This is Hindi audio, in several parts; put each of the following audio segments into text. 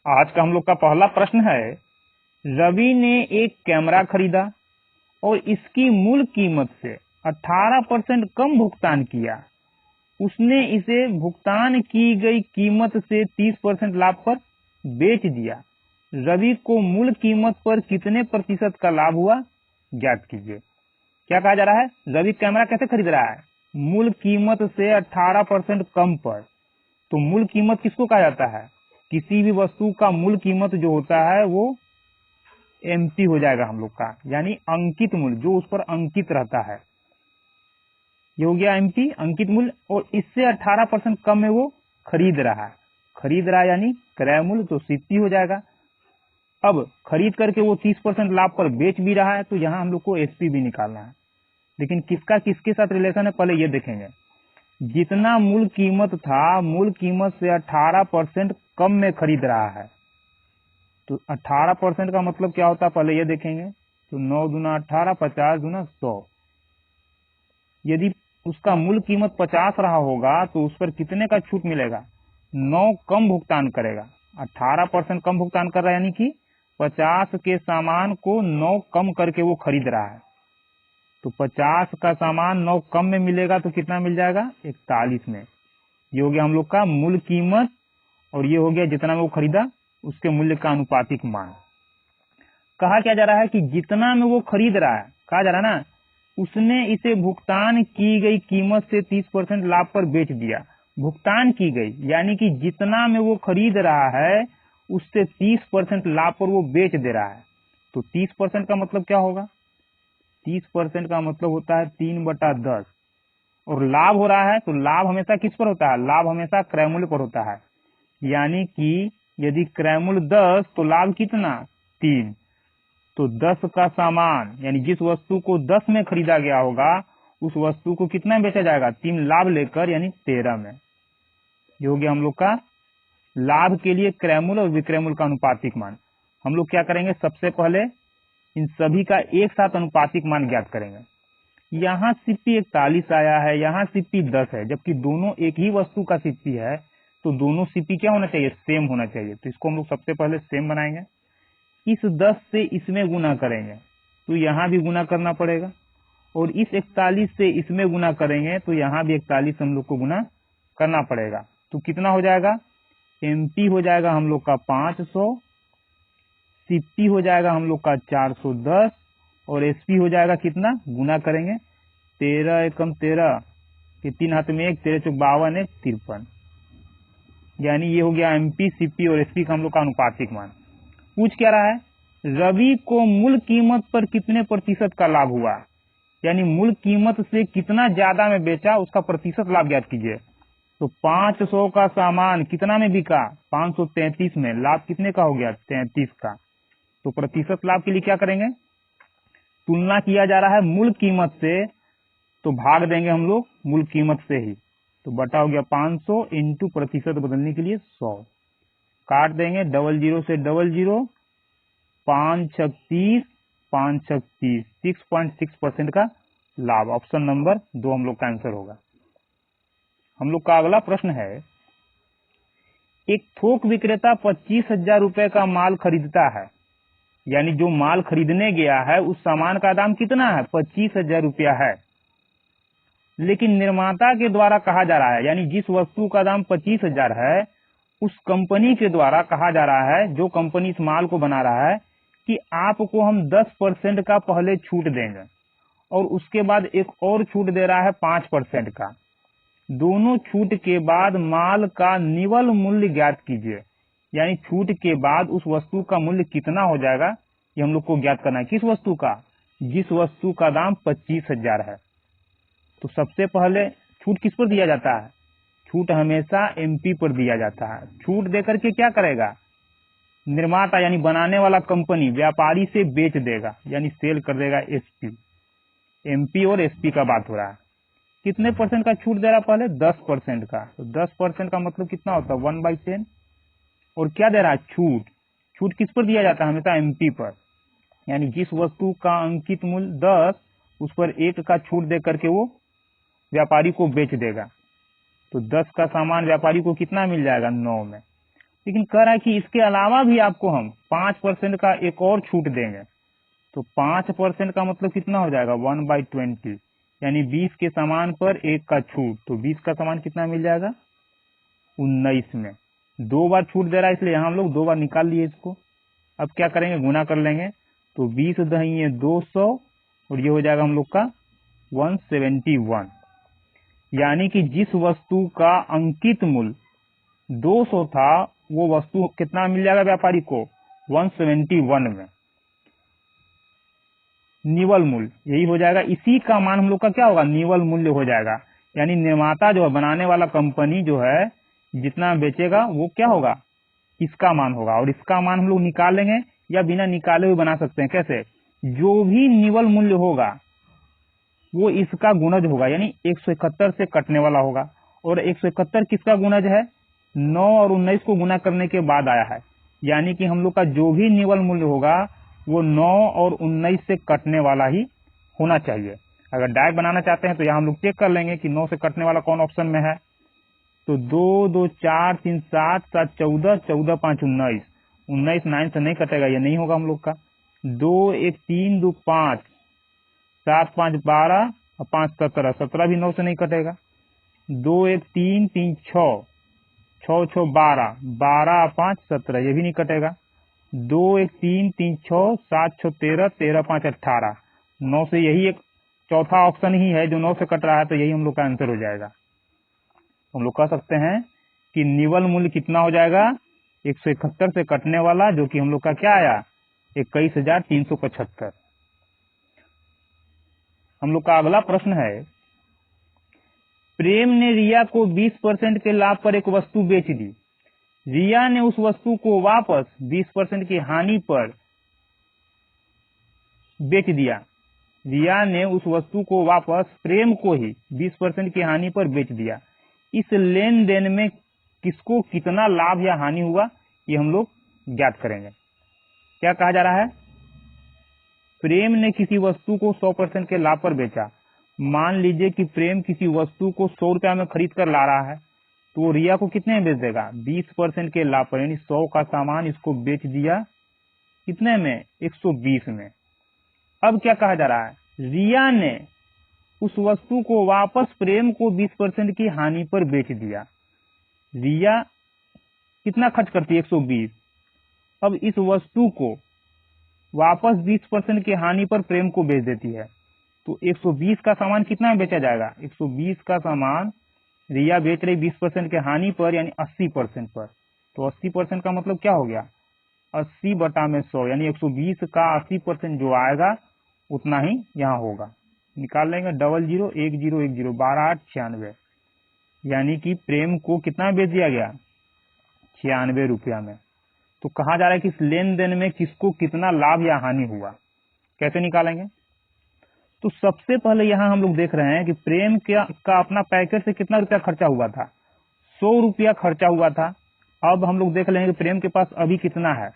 आज का हम लोग का पहला प्रश्न है, रवि ने एक कैमरा खरीदा और इसकी मूल कीमत से 18% कम भुगतान किया। उसने इसे भुगतान की गई कीमत से 30% लाभ पर बेच दिया। रवि को मूल कीमत पर कितने प्रतिशत का लाभ हुआ, ज्ञात कीजिए। क्या कहा जा रहा है? रवि कैमरा कैसे खरीद रहा है? मूल कीमत से 18% कम पर। तो मूल कीमत किसको कहा जाता है? किसी भी वस्तु का मूल कीमत जो होता है वो एमपी हो जाएगा हम लोग का, यानी अंकित मूल्य, जो उस पर अंकित रहता है। ये हो गया एमपी, अंकित मूल्य। और इससे 18% कम में वो खरीद रहा है। खरीद रहा है यानी क्रय मूल्य, तो सीपी हो जाएगा। अब खरीद करके वो 30% लाभ पर बेच भी रहा है, तो यहाँ हम लोग को एसपी भी निकालना है। लेकिन किसका किसके साथ रिलेशन है, पहले ये देखेंगे। जितना मूल कीमत था, मूल कीमत से 18% कम में खरीद रहा है। तो 18% का मतलब क्या होता है, पहले ये देखेंगे। तो 9 दूना 18, 50 दूना 100। यदि उसका मूल कीमत 50 रहा होगा तो उस पर कितने का छूट मिलेगा? 9 कम भुगतान करेगा। 18% कम भुगतान कर रहा है, यानी कि 50 के सामान को 9 कम करके वो खरीद रहा है। तो 50 का सामान 9 कम में मिलेगा तो कितना मिल जाएगा? 41 में। ये हो गया हम लोग का मूल कीमत, और ये हो गया जितना में वो खरीदा उसके मूल्य का अनुपातिक मान। कहा क्या जा रहा है कि जितना में वो खरीद रहा है, कहा जा रहा है ना, उसने इसे भुगतान की गई कीमत से 30% लाभ पर बेच दिया। भुगतान की गई यानी कि जितना में वो खरीद रहा है उससे 30% लाभ पर वो बेच दे रहा है। तो 30% का मतलब क्या होगा? 30% का मतलब होता है 3/10। और लाभ हो रहा है तो लाभ हमेशा किस पर होता है? लाभ हमेशा क्रय मूल्य पर होता है। यानी कि यदि क्रय मूल्य 10 तो लाभ कितना? 3। तो 10 का सामान, यानी जिस वस्तु को 10 में खरीदा गया होगा उस वस्तु को कितना बेचा जाएगा? 3 लाभ लेकर, यानी 13 में। ये हो गया हम लोग का लाभ के लिए क्रय मूल्य और विक्रय मूल्य का अनुपातिक मान। हम लोग क्या करेंगे, सबसे पहले इन सभी का एक साथ अनुपातिक मान ज्ञात करेंगे। यहाँ सीपी 41 आया है, यहाँ सीपी 10 है, जबकि दोनों एक ही वस्तु का सीपी है, तो दोनों सीपी क्या होना चाहिए? सेम होना चाहिए। तो इसको हम लोग सबसे पहले सेम बनाएंगे। इस 10 से इसमें गुना करेंगे तो यहाँ भी गुना करना पड़ेगा, और इस 41 से इसमें गुना करेंगे तो यहाँ भी 41 हम लोग को गुना करना पड़ेगा। तो कितना हो जाएगा? एमपी हो जाएगा हम लोग का 500, सीपी हो जाएगा हम लोग का 410, और एसपी हो जाएगा कितना? गुना करेंगे 13 एकम 13 के 3 हाथ में 1, 13 चौक 52, 1 53। यानी ये हो गया एमपी, सीपी और एसपी का हम लोग का अनुपातिक मान। पूछ क्या रहा है? रवि को मूल कीमत पर कितने प्रतिशत का लाभ हुआ, यानी मूल कीमत से कितना ज्यादा में बेचा उसका प्रतिशत लाभ ज्ञात कीजिए। तो 500 का सामान कितना में बिका? 533 में। लाभ कितने का हो गया? 33 का। तो प्रतिशत लाभ के लिए क्या करेंगे? तुलना किया जा रहा है मूल कीमत से, तो भाग देंगे हम लोग मूल कीमत से ही। तो बटा हो गया 500 इंटू प्रतिशत बदलने के लिए 100। काट देंगे, डबल जीरो से डबल जीरो, 5 छक 30, 5 छक 30, 6.6% का लाभ। ऑप्शन नंबर 2 हम लोग का आंसर होगा। हम लोग का अगला प्रश्न है, एक थोक विक्रेता 25,000 रुपए का माल खरीदता है, यानी जो माल खरीदने गया है उस सामान का दाम कितना है? 25,000 रुपया है। लेकिन निर्माता के द्वारा कहा जा रहा है, यानी जिस वस्तु का दाम 25,000 है उस कंपनी के द्वारा कहा जा रहा है, जो कंपनी इस माल को बना रहा है, कि आपको हम 10% का पहले छूट देंगे और उसके बाद एक और छूट दे रहा है 5% का। दोनों छूट के बाद माल का निवल मूल्य ज्ञात कीजिए, यानी छूट के बाद उस वस्तु का मूल्य कितना हो जाएगा, ये हम लोग को ज्ञात करना है। किस वस्तु का? जिस वस्तु का दाम 25,000 है। तो सबसे पहले छूट किस पर दिया जाता है? छूट हमेशा एमपी पर दिया जाता है। छूट देकर के क्या करेगा? निर्माता यानी बनाने वाला कंपनी व्यापारी से बेच देगा, यानी सेल कर देगा एसपी। एमपी और एसपी का बात हो रहा है। कितने परसेंट का छूट दे रहा है? पहले 10% का। तो 10% का मतलब कितना होता है? 1/10। और क्या दे रहा है? छूट। छूट किस पर दिया जाता है? हमेशा एमपी पर, यानी जिस वस्तु का अंकित मूल्य 10 उस पर 1 का छूट दे करके वो व्यापारी को बेच देगा। तो 10 का सामान व्यापारी को कितना मिल जाएगा? 9 में। लेकिन कह रहा है कि इसके अलावा भी आपको हम 5% का एक और छूट देंगे। तो 5% का मतलब कितना हो जाएगा 1/20, यानी 20 के सामान पर 1 का छूट। तो 20 का सामान कितना मिल जाएगा 19 में। 2 बार छूट दे रहा है इसलिए यहाँ हम लोग 2 बार निकाल लिए इसको। अब क्या करेंगे गुना कर लेंगे। तो 20 दही 200 और ये हो जाएगा हम लोग का 171, यानी कि जिस वस्तु का अंकित मूल्य 200 था वो वस्तु कितना मिल जाएगा व्यापारी को 171 में। निवल मूल्य यही हो जाएगा, इसी का मान हम लोग का क्या होगा निवल मूल्य हो जाएगा। यानी निर्माता जो है बनाने वाला कंपनी जो है जितना बेचेगा वो क्या होगा इसका मान होगा, और इसका मान हम लोग निकालेंगे या बिना निकाले हुए बना सकते हैं। कैसे, जो भी निवल मूल्य होगा वो इसका गुणज होगा, यानी 171 से कटने वाला होगा। और 171 किसका गुणज है 9 और 19 को गुना करने के बाद आया है, यानी कि हम लोग का जो भी निवल मूल्य होगा वो 9 और 19 से कटने वाला ही होना चाहिए। अगर डायरेक्ट बनाना चाहते हैं तो यहाँ हम लोग चेक कर लेंगे कि 9 से कटने वाला कौन ऑप्शन में है। तो 2 2 4 3 7 7 14 14 5 19, 19 9 से नहीं कटेगा, ये नहीं होगा हम लोग का। 2 1 3 2 5 7 5 12 और 5 17, 17 भी 9 से नहीं कटेगा। 2 1 3 3 6 6 6 12 12 5 17, ये भी नहीं कटेगा। 2 1 3 3 6 7 6 13 13 5 18, 9 से यही एक चौथा ऑप्शन ही है जो 9 से कट रहा है, तो यही हम लोग का आंसर हो जाएगा। हम लोग कह सकते हैं कि निवल मूल्य कितना हो जाएगा 171 से कटने वाला, जो कि हम लोग का क्या आया 21,375। हम लोग का अगला प्रश्न है, प्रेम ने रिया को 20% के लाभ पर एक वस्तु बेच दी। रिया ने उस वस्तु को वापस 20% की हानि पर बेच दिया। रिया ने उस वस्तु को वापस प्रेम को ही 20% की हानि पर बेच दिया। इस लेन देन में किसको कितना लाभ या हानि हुआ ये हम लोग ज्ञात करेंगे। क्या कहा जा रहा है, प्रेम ने किसी वस्तु को 100% के लाभ पर बेचा। मान लीजिए कि प्रेम किसी वस्तु को 100 रुपया में खरीद कर ला रहा है, तो वो रिया को कितने में बेच देगा 20% के लाभ पर, यानी 100 का सामान इसको बेच दिया कितने में 120 में। अब क्या कहा जा रहा है, रिया ने उस वस्तु को वापस प्रेम को 20% की हानि पर बेच दिया। रिया कितना खर्च करती है 120, अब इस वस्तु को वापस 20% की हानि पर प्रेम को बेच देती है। तो 120 का सामान कितना में बेचा जाएगा 120 का सामान रिया बेच रही 20% के हानि पर, यानी 80% पर। तो 80% का मतलब क्या हो गया 80/100, यानी 120 का 80% जो आएगा उतना ही यहाँ होगा। निकाल लेंगे 00 10 10 12 8 96, यानी कि प्रेम को कितना बेच दिया गया 96 रुपया में। तो कहा जा रहा है कि इस लेन देन में किसको कितना लाभ या हानि हुआ, कैसे निकालेंगे। तो सबसे पहले यहाँ हम लोग देख रहे हैं कि प्रेम का अपना पैकेट से कितना रुपया खर्चा हुआ था 100 रुपया खर्चा हुआ था। अब हम लोग देख लेंगे कि प्रेम के पास अभी कितना है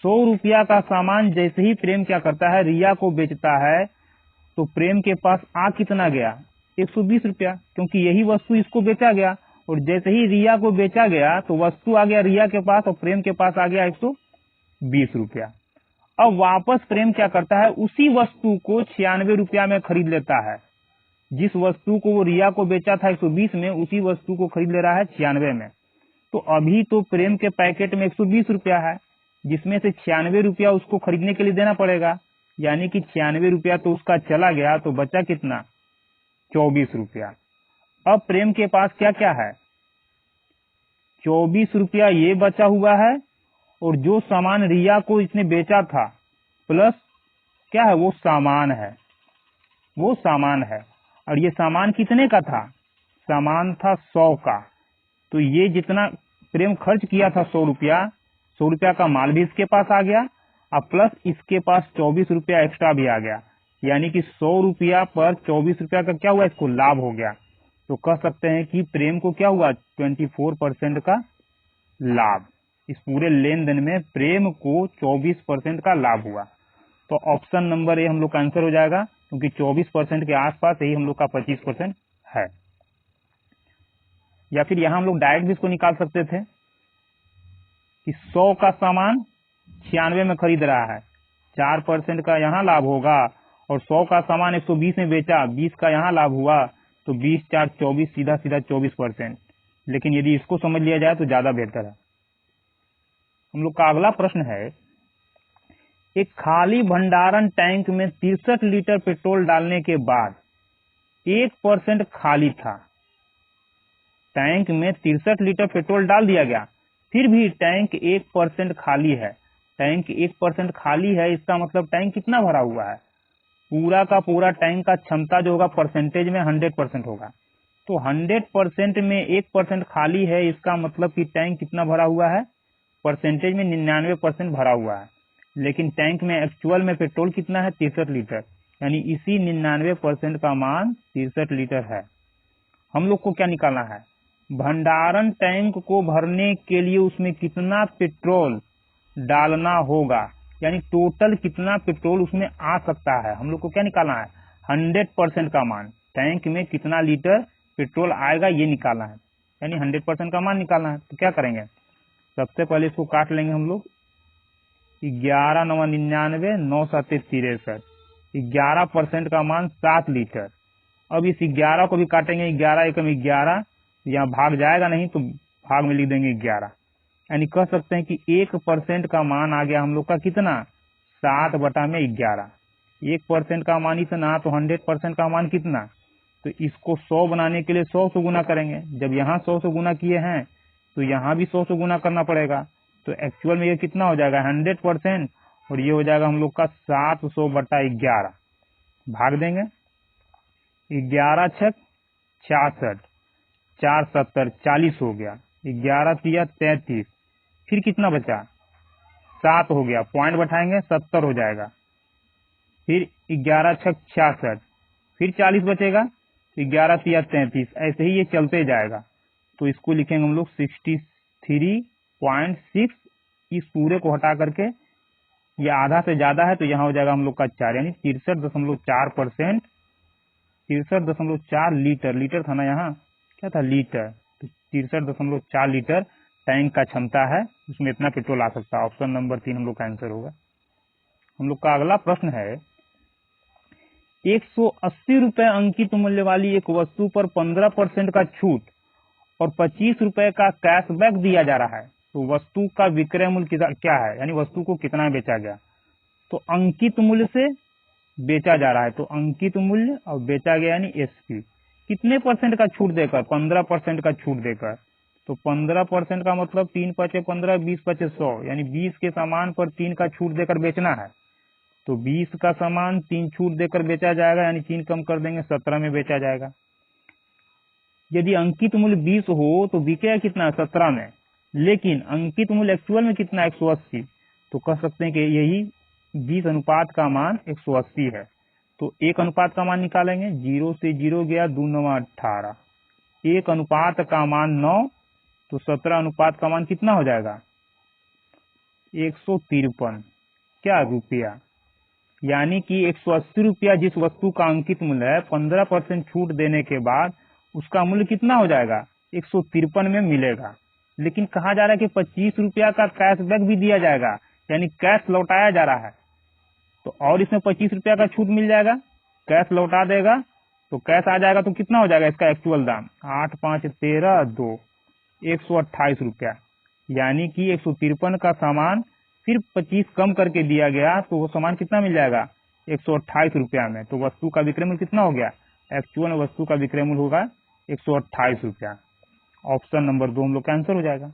100 रुपया का सामान। जैसे ही प्रेम क्या करता है रिया को बेचता है, तो प्रेम के पास आ कितना गया 120 रुपया, क्योंकि यही वस्तु इसको बेचा गया। और जैसे ही रिया को बेचा गया तो वस्तु आ गया रिया के पास और प्रेम के पास आ गया 120 रुपया। अब वापस प्रेम क्या करता है, उसी वस्तु को 96 रुपया में खरीद लेता है। जिस वस्तु को वो रिया को बेचा था 120 में, उसी वस्तु को खरीद ले रहा है 96 में। तो अभी तो प्रेम के पैकेट में 120 रुपया है, जिसमें से 96 रुपया उसको खरीदने के लिए देना पड़ेगा, यानी कि 96 रुपया तो उसका चला गया, तो बचा कितना 24 रुपया। अब प्रेम के पास क्या क्या है 24 रुपया ये बचा हुआ है, और जो सामान रिया को इसने बेचा था प्लस क्या है वो सामान है, वो सामान है। और ये सामान कितने का था, सामान था 100 का। तो ये जितना प्रेम खर्च किया था 100 रुपया, 100 रुपया का माल भी इसके पास आ गया, और प्लस इसके पास 24 रुपया एक्स्ट्रा भी आ गया, यानी कि 100 रुपया पर 24 रुपया का क्या हुआ इसको लाभ हो गया। तो कह सकते हैं कि प्रेम को क्या हुआ 24% का लाभ। इस पूरे लेन देन में प्रेम को 24% का लाभ हुआ। तो ऑप्शन नंबर ए हम लोग का आंसर हो जाएगा, क्योंकि 24% के आसपास यही हम लोग का 25% है। या फिर यहां हम लोग डायरेक्ट भी इसको निकाल सकते थे। कि 100 का सामान 96 में खरीद रहा है, 4% का यहाँ लाभ होगा, और 100 का सामान 120 में बेचा, 20 का यहाँ लाभ हुआ, तो 20 4 24, सीधा सीधा 24%। लेकिन यदि इसको समझ लिया जाए तो ज्यादा बेहतर है। हम लोग का अगला प्रश्न है, एक खाली भंडारण टैंक में 63 लीटर पेट्रोल डालने के बाद 1% खाली था। टैंक में 63 लीटर पेट्रोल डाल दिया गया, फिर भी टैंक 1% खाली है। टैंक 1% खाली है, इसका मतलब टैंक कितना भरा हुआ है? पूरा का पूरा टैंक का क्षमता जो होगा परसेंटेज में 100% होगा। तो 100% में 1% खाली है, इसका मतलब कि टैंक कितना भरा हुआ है? परसेंटेज में 99% भरा हुआ है। लेकिन टैंक में एक्चुअल में पेट्रोल कितना है? 63 लीटर, यानी इसी 99% का मान 63 लीटर है। हम लोग को क्या निकालना है? भंडारण टैंक को भरने के लिए उसमें कितना पेट्रोल डालना होगा, यानी टोटल कितना पेट्रोल उसमें आ सकता है। हम लोग को क्या निकालना है? 100% का मान, टैंक में कितना लीटर पेट्रोल आएगा ये निकालना है, यानी 100% का मान निकालना है। तो क्या करेंगे? सबसे पहले इसको काट लेंगे हम लोग, 11 9 99 9 7 63, 11% का मान 7 लीटर। अब इस 11 को भी काटेंगे, 11 एकम 11, यहाँ भाग जाएगा नहीं तो भाग में लिख देंगे 11, यानी कह सकते हैं कि 1% का मान आ गया हम लोग का कितना? 7/11। 1% का मान इतना, तो 100% का मान कितना? तो इसको 100 बनाने के लिए 100 से गुना करेंगे। जब यहाँ 100 से गुना किए हैं तो यहाँ भी 100 से गुना करना पड़ेगा। तो एक्चुअल में ये कितना हो जाएगा? 100%, और ये हो जाएगा हम लोग का 700/11। भाग देंगे, 11 छक 66, 4 70 40 हो गया, 11 तिया 33, फिर कितना बचा? 7 हो गया, पॉइंट बैठाएंगे 70 हो जाएगा, फिर 11 छक 66, फिर 40 बचेगा, 11 तिया 33, ऐसे ही ये चलते जाएगा। तो इसको लिखेंगे हम लोग 63.6। इस पूरे को हटा करके ये आधा से ज्यादा है तो यहाँ हो जाएगा हम लोग का 4, यानी 63.4%, 63.4 लीटर। लीटर था ना, यहाँ क्या था? लीटर। तो 63.4 लीटर टैंक का क्षमता है, उसमें इतना पेट्रोल आ सकता है। ऑप्शन नंबर 3 हम लोग का आंसर होगा। हम लोग का अगला प्रश्न है, 180 रुपए अंकित मूल्य वाली एक वस्तु पर 15% का छूट और 25 रुपए का कैशबैक दिया जा रहा है, तो वस्तु का विक्रय मूल्य क्या है, यानी वस्तु को कितना बेचा गया? तो अंकित मूल्य से बेचा जा रहा है, तो अंकित मूल्य और बेचा गया यानी एसपी। कितने परसेंट का छूट देकर? 15% का छूट देकर। तो 15% का मतलब 3 पचे 15, 20 पचे 100, यानी 20 के सामान पर 3 का छूट देकर बेचना है। तो 20 का सामान 3 छूट देकर बेचा जाएगा, यानी 3 कम कर देंगे, 17 में बेचा जाएगा। यदि अंकित मूल्य 20 हो तो बिकेगा कितना? 17 में। लेकिन अंकित मूल्य एक्चुअल में कितना? 180। तो कह सकते हैं कि यही 20 अनुपात का मान 180 है। तो 1 अनुपात का मान निकालेंगे, 0 से 0 गया, 2 9 18, 1 अनुपात का मान 9, तो 17 अनुपात का मान कितना हो जाएगा? 153 क्या रुपया, यानी कि 180 रुपया जिस वस्तु का अंकित मूल्य है, 15% छूट देने के बाद उसका मूल्य कितना हो जाएगा? 153 में मिलेगा। लेकिन कहा जा रहा है कि 25 रुपया का कैशबैक भी दिया जाएगा, यानी कैश लौटाया जा रहा है। तो और इसमें 25 रुपया का छूट मिल जाएगा, कैश लौटा देगा, तो कैश आ जाएगा, तो कितना हो जाएगा इसका एक्चुअल दाम? 8 5 13 2, 128 रुपया। यानी कि 153 का सामान फिर 25 कम करके दिया गया, तो वो सामान कितना मिल जाएगा? 128 रुपया में। तो वस्तु का विक्रय मूल्य कितना हो गया? एक्चुअल वस्तु का विक्रय मूल्य होगा 128 रुपया। ऑप्शन नंबर 2 हम लोग का आंसर हो जाएगा।